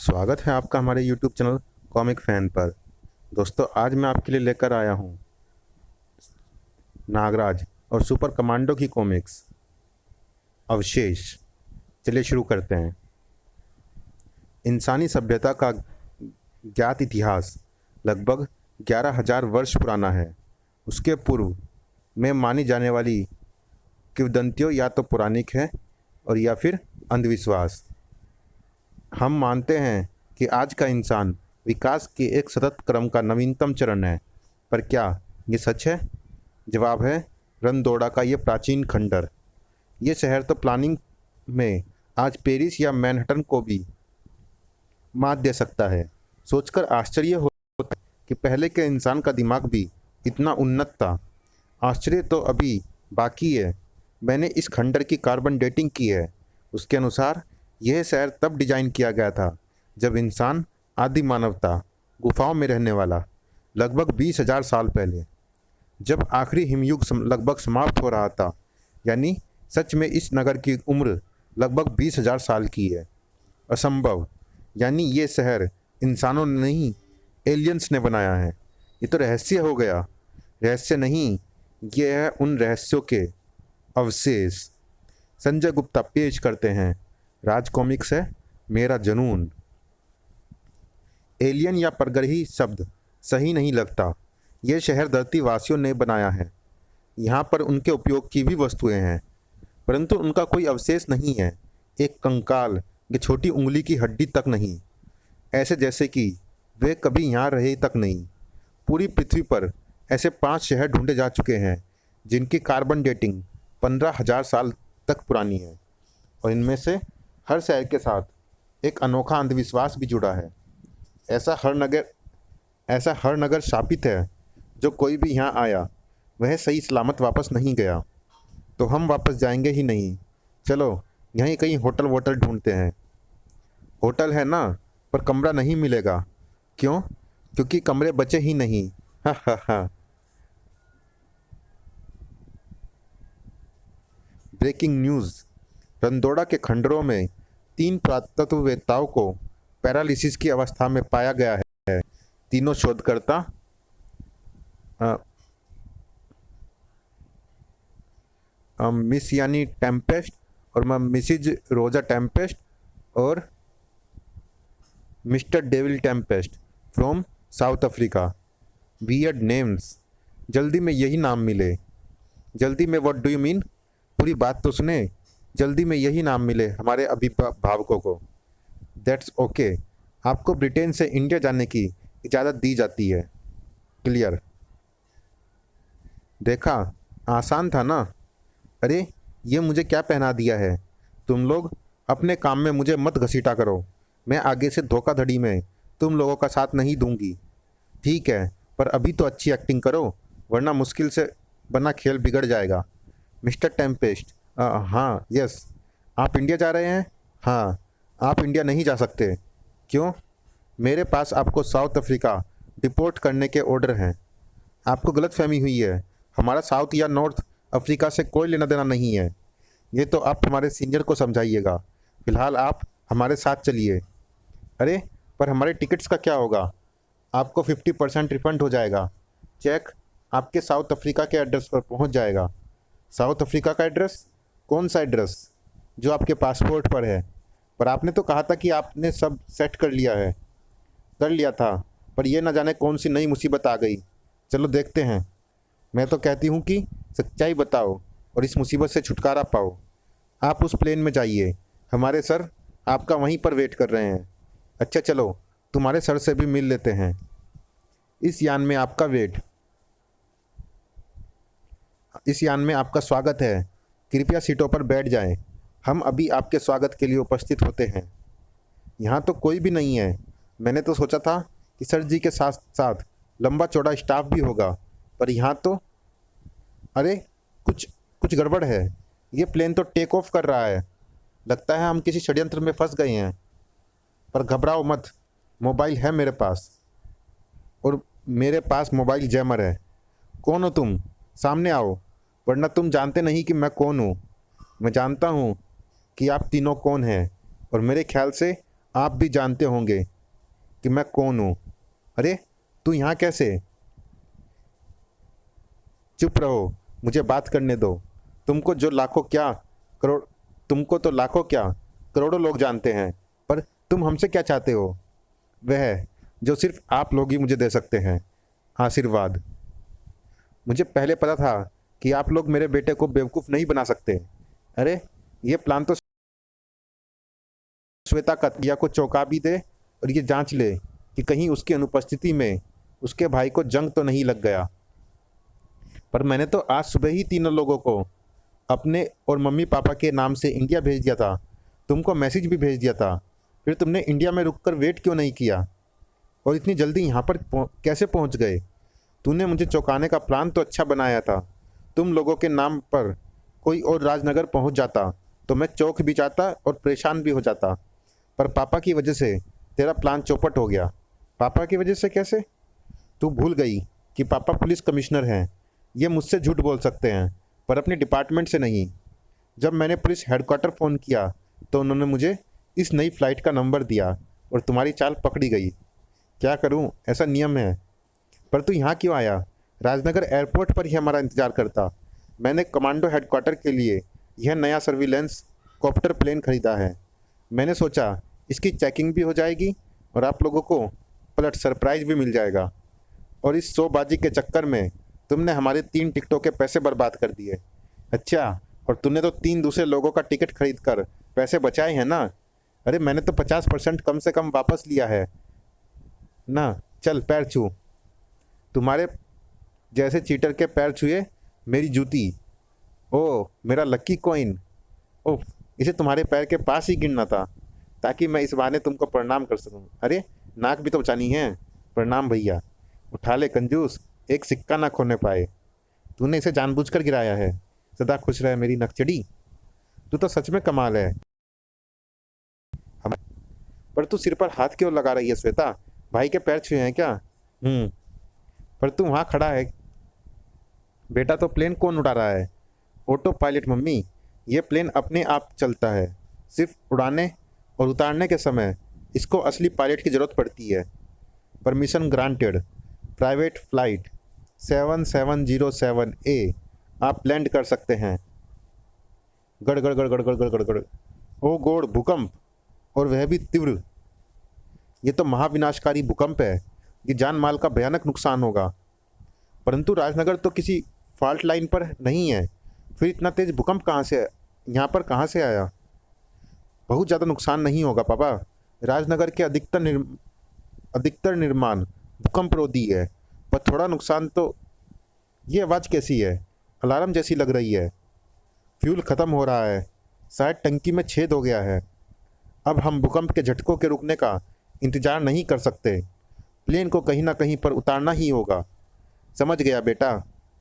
स्वागत है आपका हमारे YouTube चैनल कॉमिक फैन पर। दोस्तों, आज मैं आपके लिए लेकर आया हूँ नागराज और सुपर कमांडो की कॉमिक्स अवशेष। चलिए शुरू करते हैं। इंसानी सभ्यता का ज्ञात इतिहास लगभग 11,000 वर्ष पुराना है। उसके पूर्व में मानी जाने वाली किंवदंतियों या तो पौराणिक है और या फिर अंधविश्वास। हम मानते हैं कि आज का इंसान विकास के एक सतत क्रम का नवीनतम चरण है, पर क्या ये सच है? जवाब है रंदोड़ा का ये प्राचीन खंडर। ये शहर तो प्लानिंग में आज पेरिस या मैनहट्टन को भी मात दे सकता है। सोचकर आश्चर्य होता है कि पहले के इंसान का दिमाग भी इतना उन्नत था। आश्चर्य तो अभी बाकी है। मैंने इस खंडर की कार्बन डेटिंग की है। उसके अनुसार यह शहर तब डिजाइन किया गया था जब इंसान आदि मानव था, गुफाओं में रहने वाला, लगभग 20,000 साल पहले, जब आखिरी हिमयुग लगभग समाप्त हो रहा था। यानी सच में इस नगर की उम्र लगभग 20,000 साल की है। असंभव। यानी ये शहर इंसानों ने नहीं, एलियंस ने बनाया है। ये तो रहस्य हो गया। रहस्य नहीं, ये है उन रहस्यों के अवशेष। संजय गुप्ता पेश करते हैं राज कॉमिक्स है मेरा जुनून। एलियन या परग्रही शब्द सही नहीं लगता। यह शहर धरती वासियों ने बनाया है। यहाँ पर उनके उपयोग की भी वस्तुएं हैं, परंतु उनका कोई अवशेष नहीं है। एक कंकाल या छोटी उंगली की हड्डी तक नहीं। ऐसे जैसे कि वे कभी यहाँ रहे तक नहीं। पूरी पृथ्वी पर ऐसे 5 शहर ढूंढे जा चुके हैं जिनकी कार्बन डेटिंग 15,000 साल तक पुरानी है, और इनमें से हर शहर के साथ एक अनोखा अंधविश्वास भी जुड़ा है। ऐसा हर नगर शापित है। जो कोई भी यहाँ आया वह सही सलामत वापस नहीं गया। तो हम वापस जाएंगे ही नहीं। चलो यहीं कहीं होटल वोटल ढूंढते हैं। होटल है ना, पर कमरा नहीं मिलेगा। क्यों? क्योंकि कमरे बचे ही नहीं। हा हा हा। Breaking news. रंदोड़ा के खंडरों में 3 पुरातत्ववेत्ताओं को पैरालिसिस की अवस्था में पाया गया है। तीनों शोधकर्ता मिस यानी टेम्पेस्ट और मिसिज रोजा टेम्पेस्ट और mister devil Tempest from south Africa. Weird names. जल्दी में यही नाम मिले। जल्दी में व्हाट डू यू मीन? पूरी बात तो सुने। जल्दी में यही नाम मिले हमारे अभिभावकों को। That's okay. आपको ब्रिटेन से इंडिया जाने की इजाज़त दी जाती है। क्लियर। देखा, आसान था ना? अरे ये मुझे क्या पहना दिया है? तुम लोग अपने काम में मुझे मत घसीटा करो। मैं आगे से धोखाधड़ी में तुम लोगों का साथ नहीं दूंगी। ठीक है, पर अभी तो अच्छी एक्टिंग करो, वरना मुश्किल से बना खेल बिगड़ जाएगा। Mister Tempest. हाँ, यस। आप इंडिया जा रहे हैं? हाँ। आप इंडिया नहीं जा सकते। क्यों? मेरे पास आपको साउथ अफ्रीका डिपोर्ट करने के ऑर्डर हैं। आपको गलतफहमी हुई है। हमारा साउथ या नॉर्थ अफ्रीका से कोई लेना देना नहीं है। ये तो आप हमारे सीनियर को समझाइएगा। फिलहाल आप हमारे साथ चलिए। अरे पर हमारे टिकट्स का क्या होगा? आपको 50% रिफंड हो जाएगा। चेक आपके साउथ अफ्रीका के एड्रेस पर पहुंच जाएगा। साउथ अफ्रीका का एड्रेस? कौन सा एड्रेस? जो आपके पासपोर्ट पर है। पर आपने तो कहा था कि आपने सब सेट कर लिया है। कर लिया था, पर यह ना जाने कौन सी नई मुसीबत आ गई। चलो देखते हैं। मैं तो कहती हूँ कि सच्चाई बताओ और इस मुसीबत से छुटकारा पाओ। आप उस प्लेन में जाइए। हमारे सर आपका वहीं पर वेट कर रहे हैं। अच्छा चलो, तुम्हारे सर से भी मिल लेते हैं। इस यान में आपका स्वागत है। कृपया सीटों पर बैठ जाएं। हम अभी आपके स्वागत के लिए उपस्थित होते हैं। यहाँ तो कोई भी नहीं है। मैंने तो सोचा था कि सर जी के साथ साथ लंबा चौड़ा स्टाफ भी होगा, पर यहाँ तो अरे कुछ कुछ गड़बड़ है। ये प्लेन तो टेक ऑफ कर रहा है। लगता है हम किसी षड्यंत्र में फंस गए हैं। पर घबराओ मत, मोबाइल है मेरे पास, और मेरे पास मोबाइल जैमर है। कौन हो तुम? सामने आओ, वरना तुम जानते नहीं कि मैं कौन हूँ। मैं जानता हूँ कि आप तीनों कौन हैं, और मेरे ख्याल से आप भी जानते होंगे कि मैं कौन हूँ। अरे, तू यहाँ कैसे? चुप रहो, मुझे बात करने दो। तुमको जो लाखों क्या करोड़ तुमको तो लाखों क्या करोड़ों लोग जानते हैं, पर तुम हमसे क्या चाहते हो? वह जो सिर्फ आप लोग ही मुझे दे सकते हैं, आशीर्वाद। मुझे पहले पता था कि आप लोग मेरे बेटे को बेवकूफ़ नहीं बना सकते। अरे, ये प्लान तो श्वेता कतिया को चौंका भी दे और ये जांच ले कि कहीं उसकी अनुपस्थिति में उसके भाई को जंग तो नहीं लग गया। पर मैंने तो आज सुबह ही तीनों लोगों को अपने और मम्मी पापा के नाम से इंडिया भेज दिया था। तुमको मैसेज भी भेज दिया था। फिर तुमने इंडिया में रुककर वेट क्यों नहीं किया और इतनी जल्दी यहाँ पर कैसे पहुँच गए? तूने मुझे चौंकाने का प्लान तो अच्छा बनाया था। तुम लोगों के नाम पर कोई और राजनगर पहुँच जाता तो मैं चौंक भी जाता और परेशान भी हो जाता। पर पापा की वजह से तेरा प्लान चौपट हो गया। पापा की वजह से कैसे? तू भूल गई कि पापा पुलिस कमिश्नर हैं। ये मुझसे झूठ बोल सकते हैं पर अपने डिपार्टमेंट से नहीं। जब मैंने पुलिस हेडक्वार्टर फ़ोन किया तो उन्होंने मुझे इस नई फ़्लाइट का नंबर दिया और तुम्हारी चाल पकड़ी गई। क्या करूं, ऐसा नियम है। पर तू यहाँ क्यों आया? राजनगर एयरपोर्ट पर ही हमारा इंतज़ार करता। मैंने कमांडो हेडक्वार्टर के लिए यह नया सर्विलेंस कॉप्टर प्लेन ख़रीदा है। मैंने सोचा इसकी चेकिंग भी हो जाएगी और आप लोगों को पलट सरप्राइज़ भी मिल जाएगा। और इस शोबाजी के चक्कर में तुमने हमारे 3 टिकटों के पैसे बर्बाद कर दिए। अच्छा, और तूने तो 3 दूसरे लोगों का टिकट खरीद कर पैसे बचाए हैं ना? अरे, मैंने तो 50% कम से कम वापस लिया है ना। चल, पैर छू। तुम्हारे जैसे चीटर के पैर छुए मेरी जूती। ओह, मेरा लक्की कॉइन। ओह, इसे तुम्हारे पैर के पास ही गिनना था ताकि मैं इस बहाने तुमको प्रणाम कर सकूं। अरे, नाक भी तो बचानी है। प्रणाम भैया। उठा ले कंजूस, एक सिक्का ना खोने पाए। तूने इसे जानबूझकर गिराया है। सदा खुश रहे मेरी नकचड़ी। तू तो सच में कमाल है। हम पर तू सिर पर हाथ क्यों लगा रही है श्वेता? भाई के पैर छुए हैं क्या? पर तू वहाँ खड़ा है। बेटा, तो प्लेन कौन उड़ा रहा है? Auto pilot mummy. ये प्लेन अपने आप चलता है। सिर्फ उड़ाने और उतारने के समय इसको असली पायलट की ज़रूरत पड़ती है। Permission granted. प्राइवेट फ़्लाइट 7707 ए। आप लैंड कर सकते हैं। गड़ गड़ गड़ गड़ गड़ गड़ गड़ गड़। ओ गोड़, भूकंप, और वह भी तीव्र। ये तो महाविनाशकारी भूकंप है। ये जान माल का भयानक नुकसान होगा। परंतु राजनगर तो किसी फॉल्ट लाइन पर नहीं है। फिर इतना तेज भूकंप यहाँ पर कहाँ से आया? बहुत ज़्यादा नुकसान नहीं होगा पापा। राजनगर के अधिकतर निर्माण भूकंपरोधी है। पर थोड़ा नुकसान तो। ये आवाज़ कैसी है? अलार्म जैसी लग रही है। फ्यूल ख़त्म हो रहा है। शायद टंकी में छेद हो गया है। अब हम भूकंप के झटकों के रुकने का इंतज़ार नहीं कर सकते। प्लेन को कहीं ना कहीं पर उतारना ही होगा। समझ गया बेटा,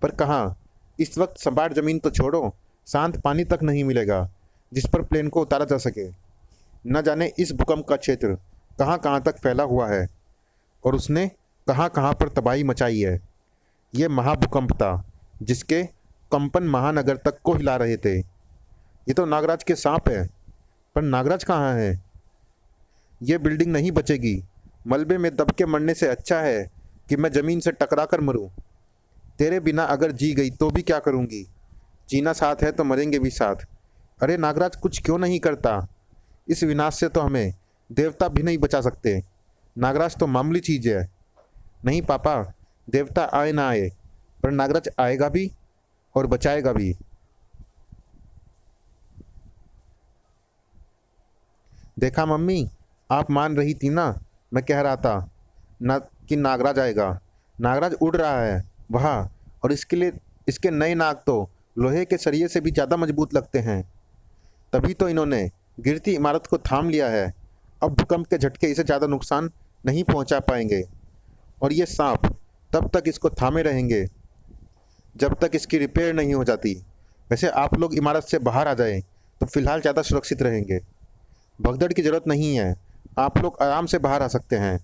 पर कहाँ? इस वक्त सपाट ज़मीन तो छोड़ो, शांत पानी तक नहीं मिलेगा जिस पर प्लेन को उतारा जा सके। न जाने इस भूकंप का क्षेत्र कहाँ कहाँ तक फैला हुआ है और उसने कहाँ कहाँ पर तबाही मचाई है। ये महाभूकंप था जिसके कंपन महानगर तक को हिला रहे थे। ये तो नागराज के सांप है। पर नागराज कहाँ है? ये बिल्डिंग नहीं बचेगी। मलबे में दब के मरने से अच्छा है कि मैं ज़मीन से टकरा कर मरूं। तेरे बिना अगर जी गई तो भी क्या करूंगी? जीना साथ है तो मरेंगे भी साथ। अरे नागराज, कुछ क्यों नहीं करता? इस विनाश से तो हमें देवता भी नहीं बचा सकते। नागराज तो मामूली चीज़ है। नहीं पापा, देवता आए ना आए, पर नागराज आएगा भी और बचाएगा भी। देखा मम्मी, आप मान रही थी ना। मैं कह रहा था ना कि नागराज आएगा। नागराज उड़ रहा है वहाँ, और इसके नए नाग तो लोहे के सरिये से भी ज़्यादा मजबूत लगते हैं। तभी तो इन्होंने गिरती इमारत को थाम लिया है। अब भूकंप के झटके इसे ज़्यादा नुकसान नहीं पहुंचा पाएंगे और ये सांप तब तक इसको थामे रहेंगे जब तक इसकी रिपेयर नहीं हो जाती। वैसे आप लोग इमारत से बाहर आ जाएं तो फिलहाल ज़्यादा सुरक्षित रहेंगे। भगदड़ की ज़रूरत नहीं है। आप लोग आराम से बाहर आ सकते हैं।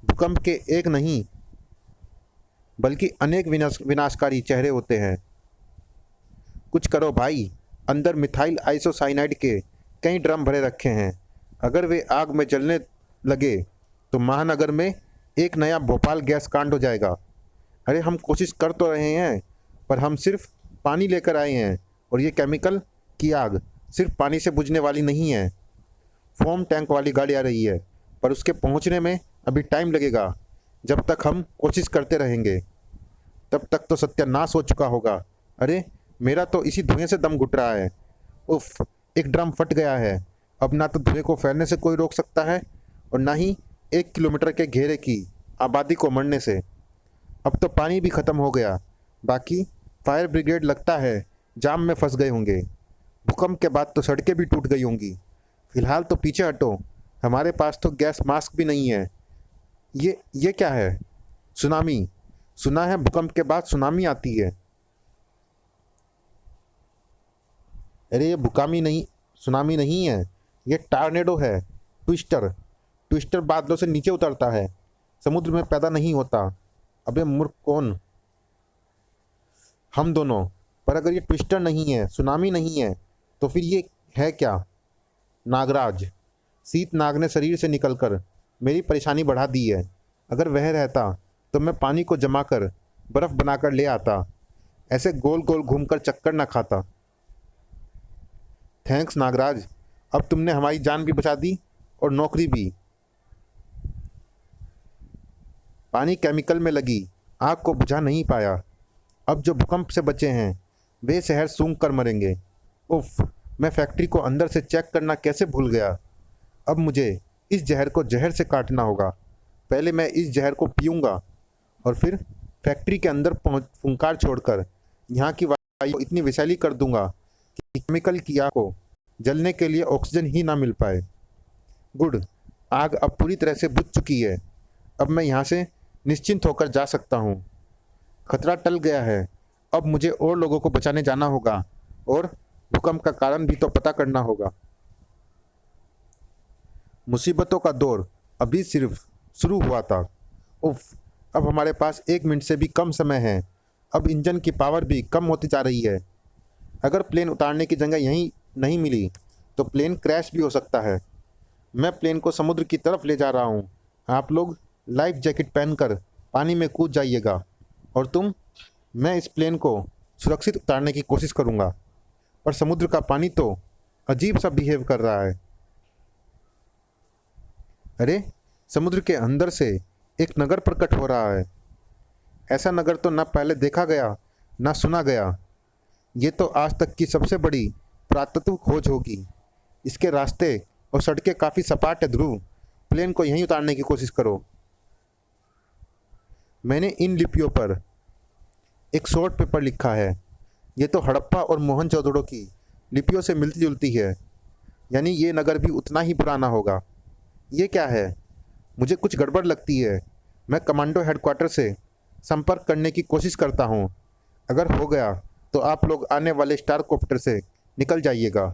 भूकंप के एक नहीं बल्कि अनेक विनाशकारी चेहरे होते हैं। कुछ करो भाई। अंदर मिथाइल आइसोसाइनाइड के कई ड्रम भरे रखे हैं। अगर वे आग में जलने लगे तो महानगर में एक नया भोपाल गैस कांड हो जाएगा। अरे हम कोशिश कर तो रहे हैं, पर हम सिर्फ पानी लेकर आए हैं, और ये केमिकल की आग सिर्फ पानी से बुझने वाली नहीं है। फोम टैंक वाली गाड़ी आ रही है, पर उसके पहुंचने में अभी टाइम लगेगा। जब तक हम कोशिश करते रहेंगे तब तक तो सत्यानाश हो चुका होगा। अरे मेरा तो इसी धुएं से दम घुट रहा है। उफ, एक ड्रम फट गया है। अब ना तो धुएं को फैलने से कोई रोक सकता है, और ना ही 1 किलोमीटर के घेरे की आबादी को मरने से। अब तो पानी भी ख़त्म हो गया। बाकी फायर ब्रिगेड लगता है जाम में फंस गए होंगे। भूकंप के बाद तो सड़कें भी टूट गई होंगी। फिलहाल तो पीछे हटो, हमारे पास तो गैस मास्क भी नहीं है। ये क्या है? सुनामी। सुना है भूकंप के बाद सुनामी आती है। अरे ये भूकामी नहीं, सुनामी नहीं है, ये टार्नेडो है। ट्विस्टर। ट्विस्टर बादलों से नीचे उतरता है, समुद्र में पैदा नहीं होता। अबे मूर्ख कौन? हम दोनों। पर अगर ये ट्विस्टर नहीं है, सुनामी नहीं है, तो फिर ये है क्या? नागराज। शीत नाग ने शरीर से निकलकर मेरी परेशानी बढ़ा दी है। अगर वह रहता तो मैं पानी को जमा कर बर्फ़ बनाकर ले आता, ऐसे गोल गोल घूमकर चक्कर ना खाता। थैंक्स नागराज, अब तुमने हमारी जान भी बचा दी और नौकरी भी। पानी केमिकल में लगी आग को बुझा नहीं पाया। अब जो भूकंप से बचे हैं वे शहर सूंघ कर मरेंगे। उफ, मैं फैक्ट्री को अंदर से चेक करना कैसे भूल गया। अब मुझे इस जहर को जहर से काटना होगा। पहले मैं इस जहर को पीऊँगा और फिर फैक्ट्री के अंदर फुंकार छोड़कर यहाँ की वायु को इतनी विषैली कर दूंगा कि केमिकल की आग को जलने के लिए ऑक्सीजन ही ना मिल पाए। गुड, आग अब पूरी तरह से बुझ चुकी है। अब मैं यहाँ से निश्चिंत होकर जा सकता हूँ। खतरा टल गया है। अब मुझे और लोगों को बचाने जाना होगा, और भूकंप का कारण भी तो पता करना होगा। मुसीबतों का दौर अभी सिर्फ शुरू हुआ था। उफ, अब हमारे पास 1 मिनट से भी कम समय है। अब इंजन की पावर भी कम होती जा रही है। अगर प्लेन उतारने की जगह यहीं नहीं मिली तो प्लेन क्रैश भी हो सकता है। मैं प्लेन को समुद्र की तरफ ले जा रहा हूँ। आप लोग लाइफ जैकेट पहनकर पानी में कूद जाइएगा, और तुम? मैं इस प्लेन को सुरक्षित उतारने की कोशिश करूँगा, पर समुद्र का पानी तो अजीब सा बिहेव कर रहा है। अरे समुद्र के अंदर से एक नगर प्रकट हो रहा है। ऐसा नगर तो ना पहले देखा गया ना सुना गया। ये तो आज तक की सबसे बड़ी पुरातत्व खोज होगी। इसके रास्ते और सड़कें काफ़ी सपाट है। ध्रुव, प्लेन को यहीं उतारने की कोशिश करो। मैंने इन लिपियों पर एक शॉर्ट पेपर लिखा है। ये तो हड़प्पा और मोहनजोदड़ो की लिपियों से मिलती जुलती है, यानी ये नगर भी उतना ही पुराना होगा। ये क्या है? मुझे कुछ गड़बड़ लगती है। मैं कमांडो हेडक्वार्टर से संपर्क करने की कोशिश करता हूँ। अगर हो गया तो आप लोग आने वाले स्टार कॉप्टर से निकल जाइएगा,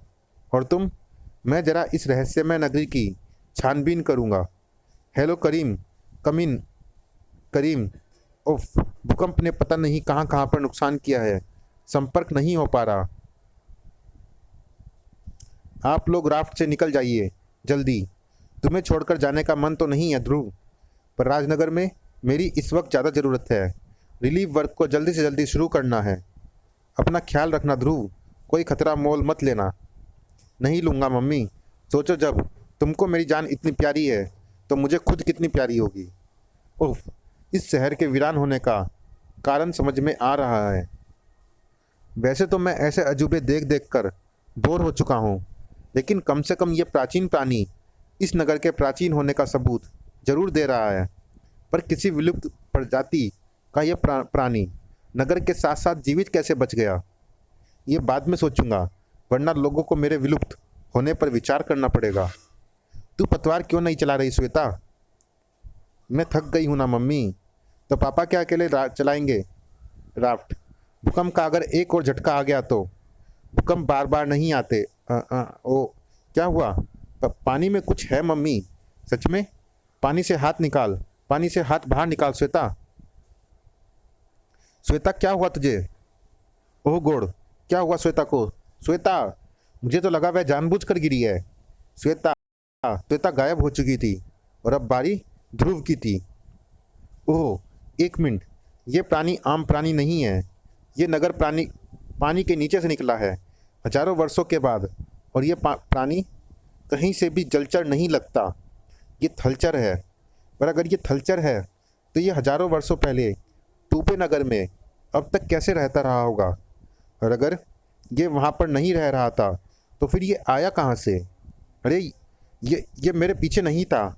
और तुम? मैं ज़रा इस रहस्यमय नगरी की छानबीन करूँगा। हेलो करीम, कम इन। करीम। उफ, भूकंप ने पता नहीं कहाँ कहाँ पर नुकसान किया है, संपर्क नहीं हो पा रहा। आप लोग राफ्ट से निकल जाइए जल्दी। तुम्हें छोड़कर जाने का मन तो नहीं है ध्रुव, पर राजनगर में मेरी इस वक्त ज़्यादा ज़रूरत है। रिलीफ वर्क को जल्दी से जल्दी शुरू करना है। अपना ख्याल रखना ध्रुव, कोई खतरा मोल मत लेना। नहीं लूँगा मम्मी। सोचो, जब तुमको मेरी जान इतनी प्यारी है तो मुझे खुद कितनी प्यारी होगी। उफ, इस शहर के वीरान होने का कारण समझ में आ रहा है। वैसे तो मैं ऐसे अजूबे देख देख कर बोर हो चुका हूँ, लेकिन कम से कम ये प्राचीन प्राणी इस नगर के प्राचीन होने का सबूत जरूर दे रहा है। पर किसी विलुप्त प्रजाति का यह प्राणी नगर के साथ साथ जीवित कैसे बच गया, ये बाद में सोचूंगा, वरना लोगों को मेरे विलुप्त होने पर विचार करना पड़ेगा। तू पतवार क्यों नहीं चला रही श्वेता? मैं थक गई हूँ ना मम्मी। तो पापा क्या अकेले चलाएंगे राफ्ट? भूकंप का अगर एक और झटका आ गया तो? भूकंप बार बार नहीं आते। ओ, क्या हुआ? पानी में कुछ है मम्मी। सच में? पानी से हाथ निकाल, पानी से हाथ बाहर निकाल श्वेता। श्वेता, क्या हुआ तुझे? ओह गॉड, क्या हुआ श्वेता को? श्वेता, मुझे तो लगा वह जानबूझकर गिरी है। श्वेता। श्वेता गायब हो चुकी थी और अब बारी ध्रुव की थी। ओह, एक मिनट, ये प्राणी आम प्राणी नहीं है। ये नगर प्राणी पानी के नीचे से निकला है, हजारों वर्षों के बाद। और ये प्राणी कहीं से भी जलचर नहीं लगता, ये थलचर है। पर अगर ये थलचर है तो ये हजारों वर्षों पहले टूपे नगर में अब तक कैसे रहता रहा होगा? और अगर ये वहाँ पर नहीं रह रहा था तो फिर ये आया कहाँ से? अरे, ये मेरे पीछे नहीं था,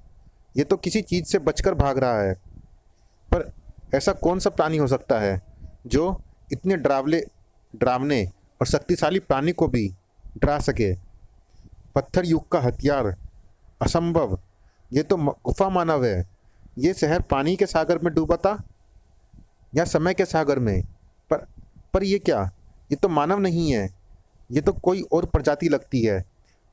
ये तो किसी चीज़ से बचकर भाग रहा है। पर ऐसा कौन सा प्राणी हो सकता है जो इतने डरावने और शक्तिशाली प्राणी को भी डरा सके? पत्थर युग का हथियार, असंभव। ये तो गुफा मानव है। ये शहर पानी के सागर में डूबा था या समय के सागर में? पर ये क्या? ये तो मानव नहीं है, ये तो कोई और प्रजाति लगती है।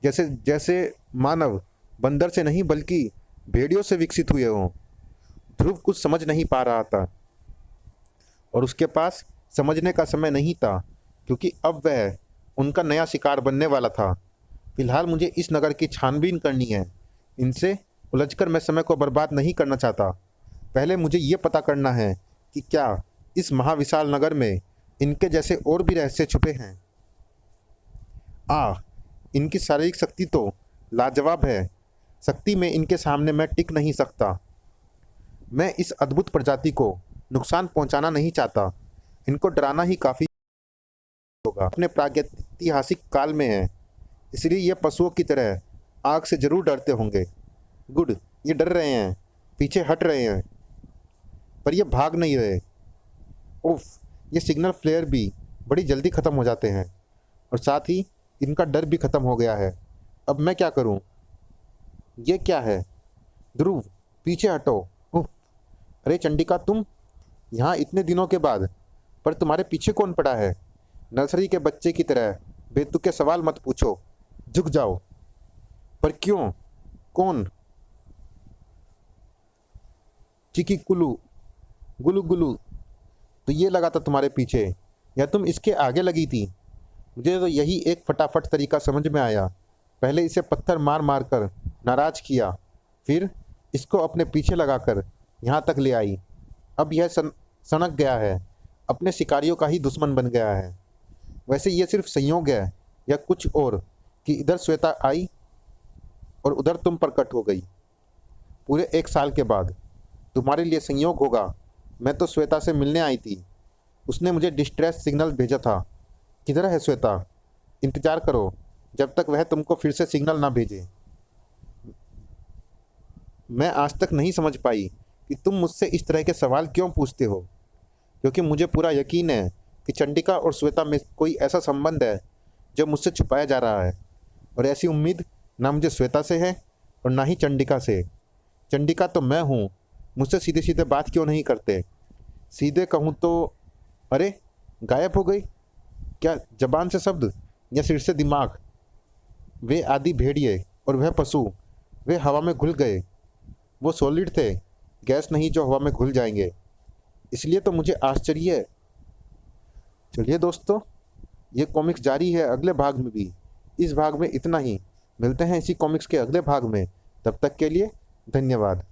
जैसे जैसे मानव बंदर से नहीं बल्कि भेड़ियों से विकसित हुए हों। ध्रुव कुछ समझ नहीं पा रहा था और उसके पास समझने का समय नहीं था, क्योंकि अब वह उनका नया शिकार बनने वाला था। फिलहाल मुझे इस नगर की छानबीन करनी है। इनसे उलझकर मैं समय को बर्बाद नहीं करना चाहता। पहले मुझे ये पता करना है कि क्या इस महाविशाल नगर में इनके जैसे और भी रहस्य छुपे हैं। इनकी शारीरिक शक्ति तो लाजवाब है। शक्ति में इनके सामने मैं टिक नहीं सकता। मैं इस अद्भुत प्रजाति को नुकसान पहुंचाना नहीं चाहता। इनको डराना ही काफ़ी होगा। अपने प्रागैतिहासिक काल में है, इसलिए ये पशुओं की तरह आग से जरूर डरते होंगे। गुड, ये डर रहे हैं, पीछे हट रहे हैं, पर ये भाग नहीं रहे। उफ, ये सिग्नल फ्लेयर भी बड़ी जल्दी ख़त्म हो जाते हैं और साथ ही इनका डर भी ख़त्म हो गया है। अब मैं क्या करूं? ये क्या है? ध्रुव, पीछे हटो। उफ, अरे चंडिका, तुम यहाँ इतने दिनों के बाद? पर तुम्हारे पीछे कौन पड़ा है? नर्सरी के बच्चे की तरह बेतुके सवाल मत पूछो, झुक जाओ। पर क्यों? कौन? चिकी कुलू, गुलू गुलू, तो ये लगा था तुम्हारे पीछे या तुम इसके आगे लगी थी? मुझे तो यही एक फटाफट तरीका समझ में आया। पहले इसे पत्थर मार मार कर नाराज किया, फिर इसको अपने पीछे लगाकर यहाँ तक ले आई। अब यह सनक गया है, अपने शिकारियों का ही दुश्मन बन गया है। वैसे ये सिर्फ संयोग है या कुछ और कि इधर श्वेता आई और उधर तुम प्रकट हो गई पूरे 1 साल के बाद? तुम्हारे लिए संयोग होगा। मैं तो श्वेता से मिलने आई थी, उसने मुझे डिस्ट्रेस सिग्नल भेजा था। किधर है श्वेता? इंतज़ार करो जब तक वह तुमको फिर से सिग्नल ना भेजे। मैं आज तक नहीं समझ पाई कि तुम मुझसे इस तरह के सवाल क्यों पूछते हो, क्योंकि मुझे पूरा यकीन है कि चंडिका और श्वेता में कोई ऐसा संबंध है जो मुझसे छुपाया जा रहा है। और ऐसी उम्मीद ना मुझे श्वेता से है और ना ही चंडिका से। चंडिका तो मैं हूँ, मुझसे सीधे सीधे बात क्यों नहीं करते? सीधे कहूँ तो, अरे गायब हो गई क्या? जबान से शब्द या सिर से दिमाग? वे आदि भेड़िए और वह पशु, वे हवा में घुल गए। वो सॉलिड थे, गैस नहीं जो हवा में घुल जाएंगे। इसलिए तो मुझे आश्चर्य है। चलिए दोस्तों, ये कॉमिक्स जारी है अगले भाग में भी। इस भाग में इतना ही, मिलते हैं इसी कॉमिक्स के अगले भाग में। तब तक के लिए धन्यवाद।